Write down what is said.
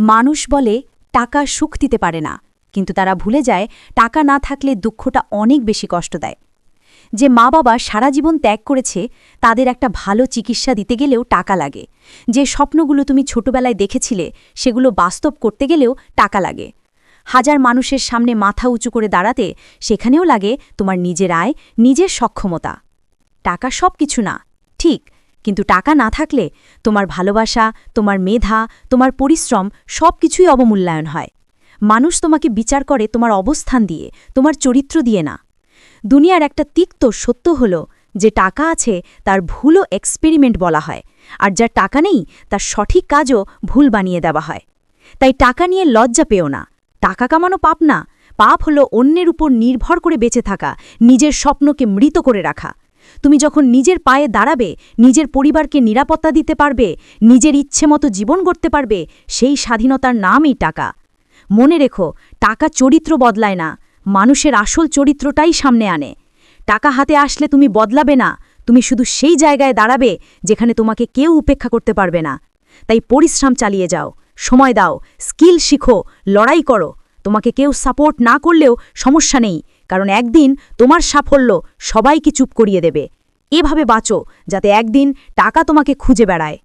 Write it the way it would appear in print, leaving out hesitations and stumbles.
মানুষ বলে টাকা সুখ দিতে পারে না, কিন্তু তারা ভুলে যায় টাকা না থাকলে দুঃখটা অনেক বেশি কষ্ট দেয়। যে মা বাবা সারা জীবন ত্যাগ করেছে তাদের একটা ভালো চিকিৎসা দিতে গেলেও টাকা লাগে। যে স্বপ্নগুলো তুমি ছোটবেলায় দেখেছিলে সেগুলো বাস্তব করতে গেলেও টাকা লাগে। হাজার মানুষের সামনে মাথা উঁচু করে দাঁড়াতে সেখানেও লাগে তোমার নিজের আয়, নিজের সক্ষমতা। টাকা সব কিছু না, ঠিক, কিন্তু টাকা না থাকলে তোমার ভালোবাসা, তোমার মেধা, তোমার পরিশ্রম সব কিছুই অবমূল্যায়ন হয়। মানুষ তোমাকে বিচার করে তোমার অবস্থান দিয়ে, তোমার চরিত্র দিয়ে না। দুনিয়ার একটা তিক্ত সত্য হল যে টাকা আছে তার ভুলও এক্সপেরিমেন্ট বলা হয়, আর যার টাকা নেই তার সঠিক কাজও ভুল বানিয়ে দেওয়া হয়। তাই টাকা নিয়ে লজ্জা পেও না। টাকা কামানো পাপ না, পাপ হলো অন্যের উপর নির্ভর করে বেঁচে থাকা, নিজের স্বপ্নকে মৃত করে রাখা। তুমি যখন নিজের পায়ে দাঁড়াবে, নিজের পরিবারকে নিরাপত্তা দিতে পারবে, নিজের ইচ্ছে মতো জীবন গড়তে পারবে, সেই স্বাধীনতার নামই টাকা। মনে রেখো, টাকা চরিত্র বদলায় না, মানুষের আসল চরিত্রটাই সামনে আনে। টাকা হাতে আসলে তুমি বদলাবে না, তুমি শুধু সেই জায়গায় দাঁড়াবে যেখানে তোমাকে কেউ উপেক্ষা করতে পারবে না। তাই পরিশ্রম চালিয়ে যাও, সময় দাও, স্কিল শিখো, লড়াই করো। তোমাকে কেউ সাপোর্ট না করলেও সমস্যা নেই, কারণ একদিন তোমার সাফল্য সবাইকে চুপ করিয়ে দেবে। এভাবে বাঁচো যাতে একদিন টাকা তোমাকে খুঁজে বেড়ায়।